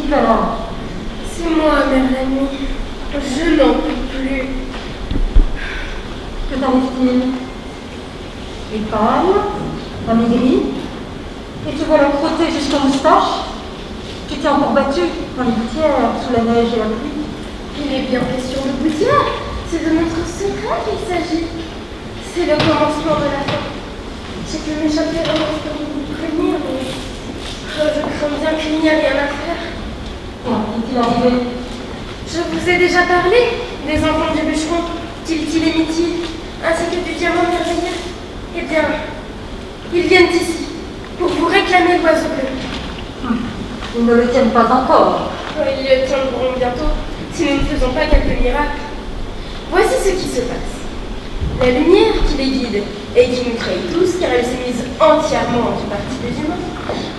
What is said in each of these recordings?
quel âge? C'est moi, mère la nuit. Je n'en peux plus. Que t'arrive-t-il? Il est pâle, amaigri, et tu vois la crottée jusqu'aux moustaches. Tu tiens pour battu dans les gouttières, sous la neige et la pluie. Il est bien question de gouttière. C'est de notre secret qu'il s'agit. C'est le commencement de la fin. J'ai pu m'échapper avant que vous vous preniez, mais je crains bien qu'il n'y a rien à faire. Qu'est-il arrivé? Je vous ai déjà parlé des enfants du bûcheron, Tiltil et Mytil, ainsi que du diamant merveilleux. Eh bien, ils viennent ici pour vous réclamer l'oiseau bleu. Ils ne le tiennent pas encore. Ils le tiendront bientôt si nous ne faisons pas quelques miracles. Voici ce qui se passe. La lumière qui les guide et qui nous trahit tous, car elle s'est mise entièrement du parti des humains,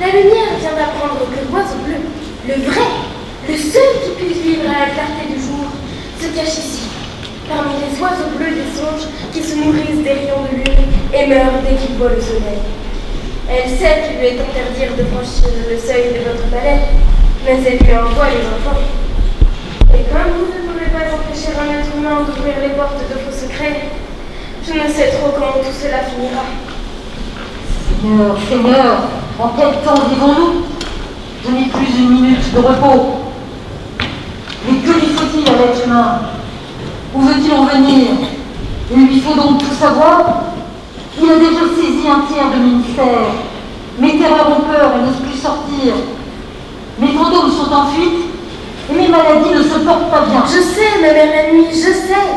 la lumière vient d'apprendre que l'oiseau bleu, le vrai, le seul qui puisse vivre à la clarté du jour, se cache ici, parmi les oiseaux bleus des songes qui se nourrissent des rayons de lune et meurent dès qu'ils voient le soleil. Elle sait qu'il lui est interdit de franchir le seuil de votre palais, mais elle lui envoie les enfants. Et comme vous ne pouvez pas empêcher un être humain d'ouvrir les portes de vos secrets, je ne sais trop comment tout cela finira. Seigneur, Seigneur, en quel temps vivons-nous? Je n'ai plus une minute de repos. Mais que lui faut-il à l'être humain? Où veut-il en venir? Il lui faut donc tout savoir? Il a déjà saisi un tiers de ministère. Mes terreurs ont peur et n'osent plus sortir. Mes fantômes sont en fuite et mes maladies ne se portent pas bien. Je sais, ma mère la nuit, je sais.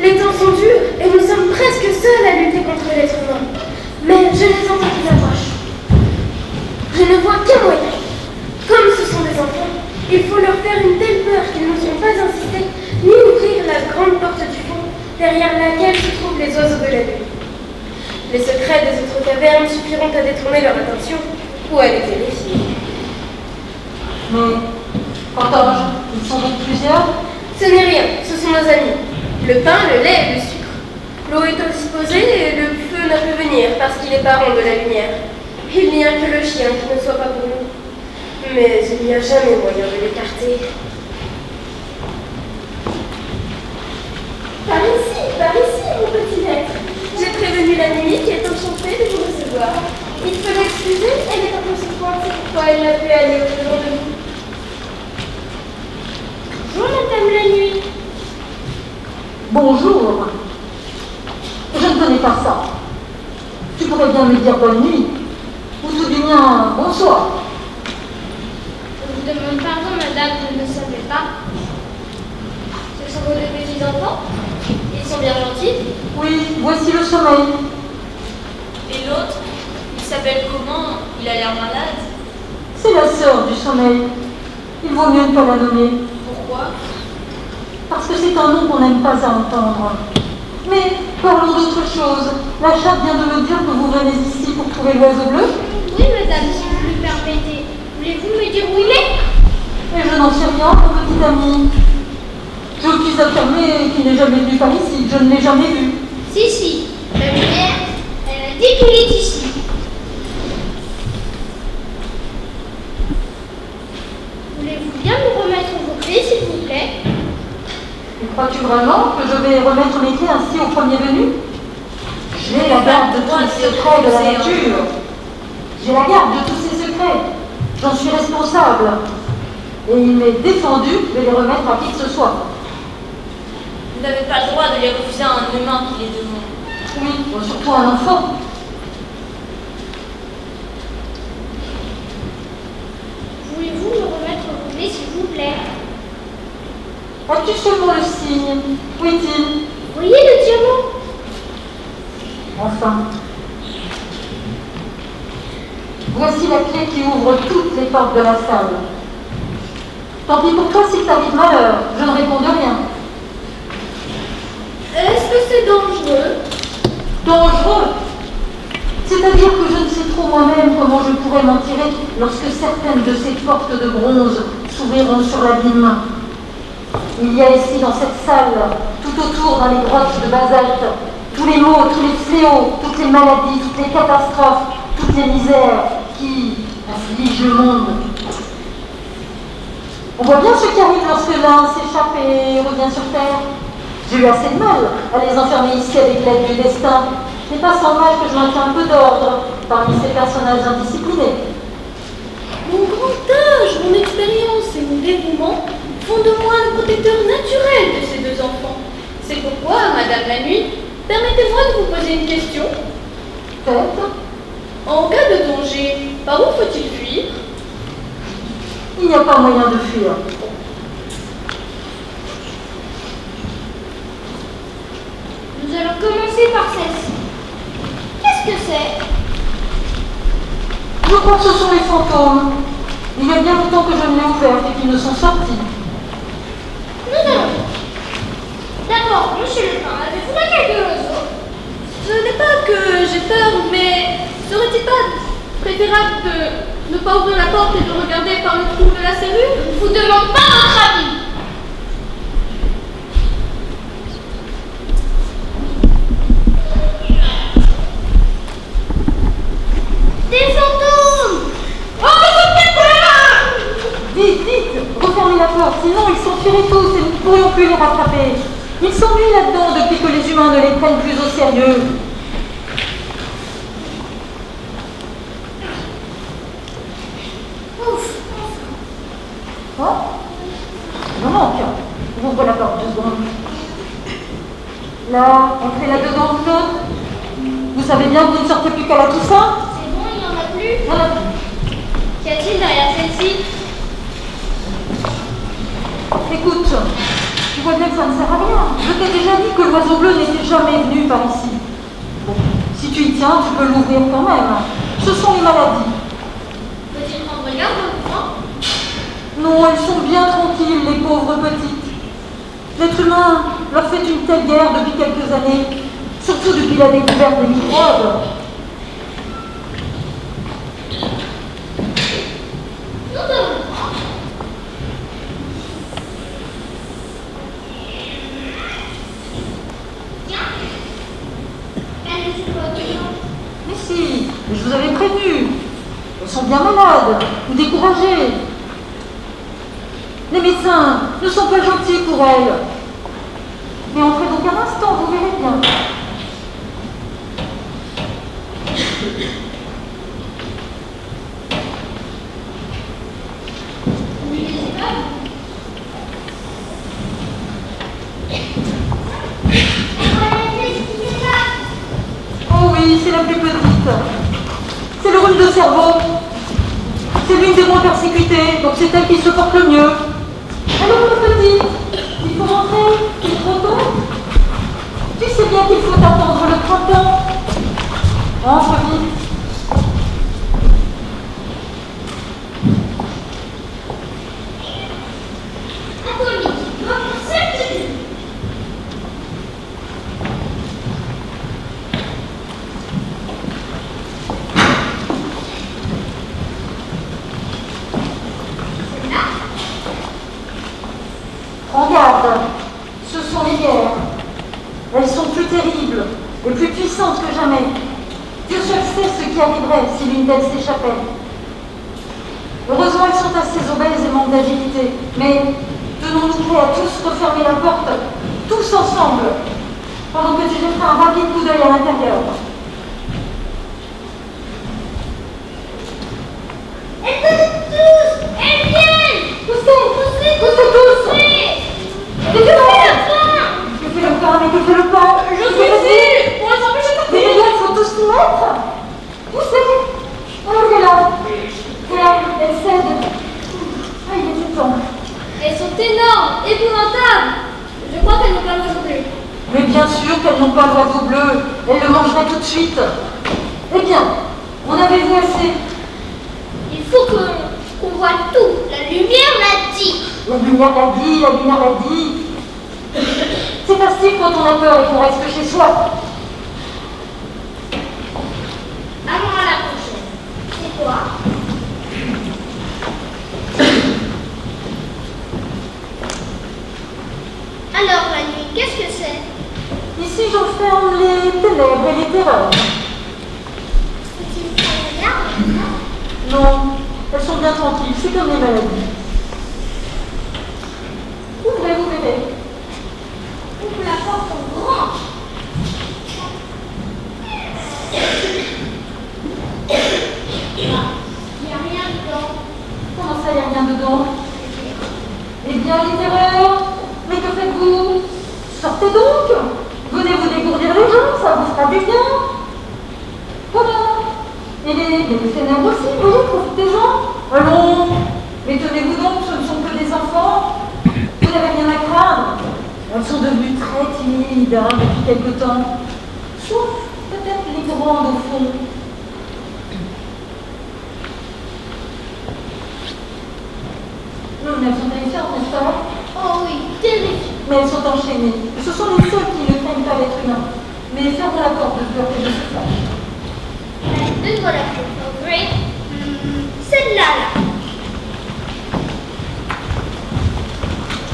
Les temps sont durs et nous sommes presque seuls à lutter contre l'être humain. Mais je les entends qui approchent. Je ne vois qu'un moyen. Comme ce sont des enfants, il faut leur faire une telle peur qu'ils n'oseront pas insister ni ouvrir la grande porte du fond derrière laquelle se trouvent les oiseaux de la nuit. Les secrets des autres cavernes suffiront à détourner leur attention ou à les terrifier. Mais, qu'entends-je? Ils sont donc plusieurs? Ce n'est rien, ce sont nos amis. Le pain, le lait et le sucre. L'eau est indisposée et le feu ne peut venir parce qu'il est parent de la lumière. Il n'y a que le chien qui ne soit pas pour nous. Mais il n'y a jamais moyen de l'écarter. Par ici, mon petit maître. J'ai prévenu la nuit qui est enchantée de vous recevoir. Il faut l'excuser, elle est un peu souffrante, c'est pourquoi elle n'a pu aller au-devant de vous. Bonjour, madame la nuit. Bonjour. Je ne connais pas ça. Tu pourrais bien me dire bonne nuit, ou tout du moins bonsoir. Je vous demande pardon, madame, je ne savais pas. Ce sont vos deux petits enfants? Ils sont bien gentils? Oui, voici le sommeil. Et l'autre, il s'appelle comment? Il a l'air malade. C'est la sœur du sommeil. Il vaut mieux ne pas la nommer. Pourquoi? Parce que c'est un nom qu'on n'aime pas à entendre. Mais parlons d'autre chose. La chatte vient de me dire que vous venez ici pour trouver l'oiseau bleu. Oui, madame, si vous le permettez. Voulez-vous me dire où il est? Et je n'en sais rien, mon petit ami. Je puis affirmer qu'il n'est jamais venu par ici. Je ne l'ai jamais vu. Si, la lumière, elle a dit qu'il est ici. Voulez-vous bien me remettre vos clés, s'il vous plaît? Et crois-tu vraiment que je vais remettre mes clés ainsi au premier venu? J'ai la garde de tous les secrets de la nature. J'ai la garde de tous ces secrets. J'en suis responsable. Et il m'est défendu de les remettre à qui que ce soit. Vous n'avez pas le droit de les refuser à un humain qui les demande. Oui, surtout un enfant. Voulez-vous me remettre vos clés, s'il vous plaît? As-tu seulement le signe? Où est-il? Voyez le diamant? Enfin. Voici la clé qui ouvre toutes les portes de la salle. Tant pis pour toi s'il t'arrive malheur, je ne réponds de rien. Est-ce que c'est dangereux? Dangereux? C'est-à-dire que je ne sais trop moi-même comment je pourrais m'en tirer lorsque certaines de ces portes de bronze s'ouvriront sur l'abîme. Il y a ici dans cette salle, tout autour dans les grottes de basalte, tous les maux, tous les fléaux, toutes les maladies, toutes les catastrophes, toutes les misères qui affligent le monde. On voit bien ce qui arrive lorsque l'un s'échappe et revient sur Terre. J'ai eu assez de mal à les enfermer ici avec l'aide du destin. Ce n'est pas sans mal que je maintiens un peu d'ordre parmi ces personnages indisciplinés. Mon grand âge, mon expérience et mon dévouement font de moi le protecteur naturel de ces deux enfants. C'est pourquoi, Madame la Nuit, permettez-moi de vous poser une question. Faites. En cas de danger, par où faut-il fuir? Il n'y a pas moyen de fuir. Nous allons commencer par celle-ci. Qu'est-ce que c'est? Je crois que ce sont les fantômes. Il y a bien longtemps que je ne l'ai ouvert et qu'ils ne sont sortis. Nous allons. D'abord, monsieur le pin, avez-vous là quelque chose? Ce n'est pas que j'ai peur, mais serait-il pas préférable de ne pas ouvrir la porte et de regarder par le trou de la serrure? Je ne vous demande pas votre avis. Des fantômes! Oh, Vite, vite, refermez la porte, sinon ils s'enfuiraient tous et nous ne pourrions plus les rattraper. Ils s'ennuient là-dedans depuis que les humains ne les prennent plus au sérieux. Ouf! Oh, il en manque. Ouvre la porte 2 secondes. Là, entrez là-dedans, vous autres. Vous savez bien que vous ne sortez plus qu'à la Toussaint? C'est bon, il n'y en a plus? Voilà. Qu'y a-t-il derrière celle-ci? Écoute, tu vois bien que ça ne sert à rien. Je t'ai déjà dit que l'oiseau bleu n'était jamais venu par ici. Bon, si tu y tiens, tu peux l'ouvrir quand même. Ce sont les maladies. Faut-il prendre garde au courant? Non, elles sont bien tranquilles, les pauvres petites. L'être humain leur fait une telle guerre depuis quelques années, surtout depuis la découverte des microbes. Nous devons voir. Tiens. Elle ne joue pas toujours. Mais si, je vous avais prévenu. Elles sont bien malades ou découragées. Les médecins ne sont pas gentils pour elles. Mais entrez donc un instant, vous verrez bien. Ne les ai pas vus. Oh oui, c'est la plus petite. C'est le rhume de cerveau. C'est l'une des moins persécutées, donc c'est elle qui se porte le mieux. Alors, ma petite, il faut rentrer, c'est trop tôt. Tu sais bien qu'il faut attendre le printemps. Entre vite. Atomique, votre certitude. Prends garde, ce sont les guerres. Elles sont plus terribles et plus puissantes que jamais. Dieu seul sait ce qui arriverait si l'une d'elles s'échappait. Heureusement, elles sont assez obèses et manquent d'agilité. Mais tenons-nous prêts à tous refermer la porte, tous ensemble, pendant que tu jetteras un rapide coup d'œil à l'intérieur. Elles viennent tous! Elles viennent! Poussez! Poussez! Poussez tous! Poussez! Que fait le pain? Mais que fait le pain? Je suis ici pour les empêcher de Mais partir. il faut tous s'y mettre. Poussez. Enlevez-la. Elle cède. Ah, il était temps. Elles sont énormes, épouvantables. Je crois qu'elles n'ont pas le jour bleu. Mais bien sûr qu'elles n'ont pas l'oiseau bleu. Elles le mangeraient tout de suite. Eh bien, en avez-vous assez? Il faut qu'on voit tout. La lumière l'a dit. La lumière l'a dit, la lumière l'a dit. C'est facile quand on a peur et qu'on reste chez soi. Allons à la prochaine. C'est quoi? Alors, la nuit, qu'est-ce que c'est? Ici, j'enferme les ténèbres et les terreurs. C'est une regarde? Non, elles sont bien tranquilles, c'est comme les maladies. ouvrez, vous verrez. Ouvre la porte en grand. Il n'y a rien dedans. Comment ça, il n'y a rien dedans? Eh bien, littéraire, mais que faites-vous? Sortez donc. Venez vous dégourdir les jambes, ça vous fera du bien. Voilà. Et les ténèbres aussi, vous voyez, profitez-en. Allons, mais tenez-vous donc, ce ne sont que des enfants. Vous n'avez rien à craindre. Elles sont devenues très timides depuis quelque temps. Sauf peut-être les grandes au fond. Elles sont terrifiantes, n'est-ce pas? Oh oui, terrifiant. Mais elles sont enchaînées. Ce sont les seules qui ne craignent pas l'être humain. Mais ferme la porte de peur que je se fâche. Deux voilà pour ouvrir. Celle-là, là.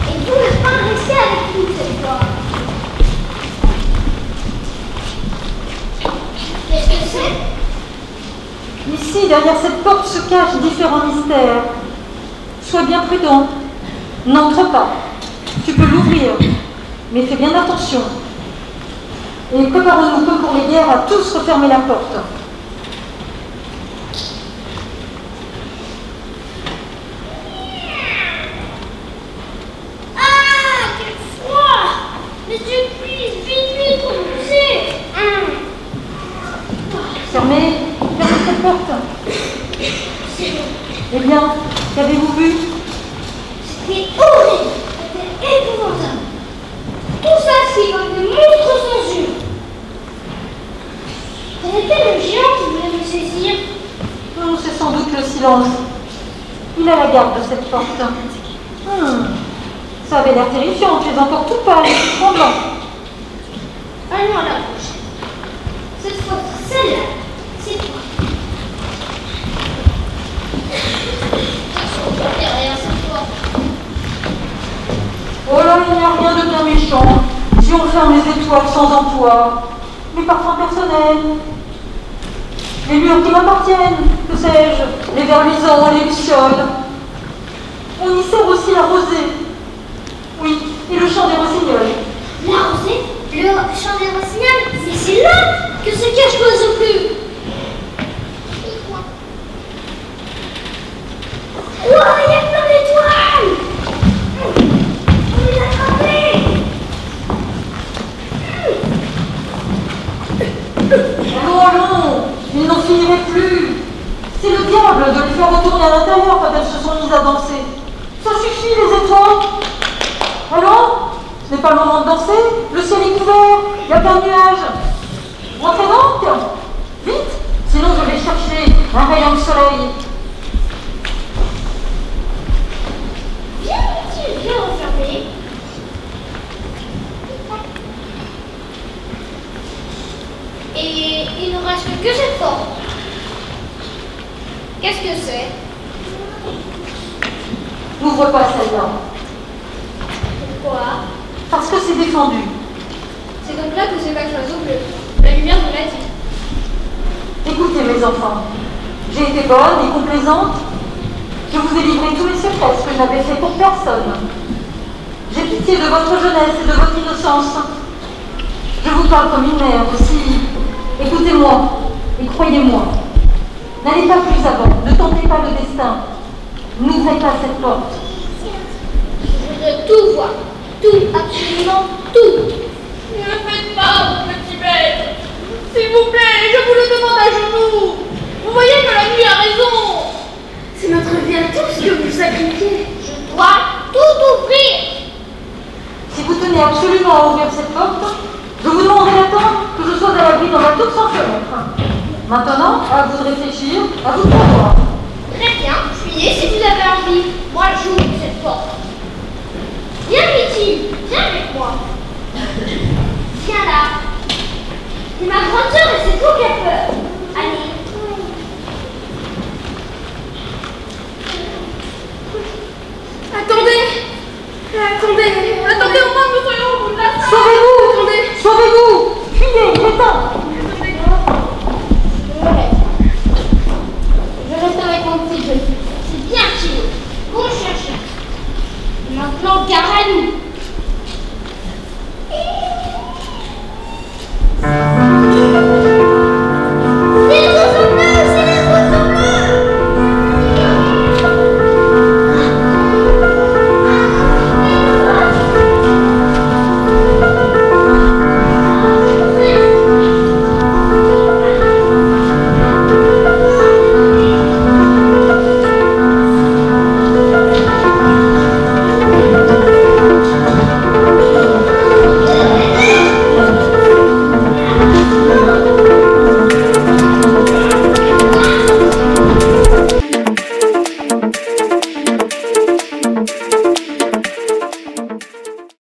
Et vous ne pas rester avec nous cette fois. Qu'est-ce que c'est? Ici, derrière cette porte, se cachent différents mystères. Sois bien prudent. N'entre pas. Tu peux l'ouvrir, mais fais bien attention. Et préparons-nous peu pour les guerres à tous refermer la porte. Ah, quel froid! Mais je puis vite bouger. Fermez cette porte. C'est bon. Eh bien, qu'avez-vous vu? C'était horrible. C'était épouvantable. Tout ça, c'est comme de monstres sans yeux. C'était le géant qui voulait me saisir. Oh, c'est sans doute le silence. Il a la garde de cette porte. Ça avait l'air terrifiant. Tu es encore tout pâle et tout tremblant. Allons à la prochaine. Cette fois, celle-là, c'est toi. Derrière cette porte. Oh là, il n'y a rien de bien méchant. Si on ferme les étoiles sans emploi, mes parfums personnels, les murs qui m'appartiennent, que sais-je, les vers luisants, les lucioles. On y sert aussi la rosée. Oui, et le chant des rossignols. La rosée, le chant des rossignols, mais c'est là que se cache l'oiseau bleu. Wow, il y a plein d'étoiles! On les a attrapées! Allons, ils n'en finiraient plus. C'est le diable de les faire retourner à l'intérieur quand elles se sont mises à danser. Ça suffit, les étoiles. Allons, ce n'est pas le moment de danser. Le ciel est couvert, il n'y a pas de nuages. Rentrez donc, vite, sinon je vais chercher un rayon de soleil. Viens enfermer. Et il ne reste que cette porte. Qu'est-ce que c'est? N'ouvre pas celle-là, Pourquoi? parce que c'est défendu. C'est donc là que se cache l'oiseau bleu. La lumière nous l'a dit. Écoutez, mes enfants, j'ai été bonne et complaisante. Je vous ai livré tous les secrets, ce que je n'avais fait pour personne. J'ai pitié de votre jeunesse et de votre innocence. Je vous parle comme une mère aussi. Écoutez-moi et croyez-moi. N'allez pas plus avant, ne tentez pas le destin. N'ouvrez pas cette porte. Je voudrais tout voir. Tout, absolument tout. Ne le faites pas, mon petit maître. S'il vous plaît, je vous le demande à genoux. Vous voyez que la nuit a raison. C'est notre vie à tous que vous sacrifiez. Je dois tout ouvrir. Si vous tenez absolument à ouvrir cette porte, je vous demanderai d'attendre que je sois à l'abri dans la toute sans fenêtre. Maintenant, à vous de réfléchir, à vous de savoir. Très bien, fuyez si vous avez envie. Moi, j'ouvre cette porte. Viens, Mitty, viens avec moi. Viens là. C'est ma grande sœur et c'est toi qui as peur. Allez. Attendez, au moins que nous soyons au bout de la salle. Sauvez-vous! Attendez. Sauvez-vous! Fuyez, il est temps! Je reste avec mon petit jeu. C'est bien, Chilo. Bon chercheur. Maintenant, gare à nous.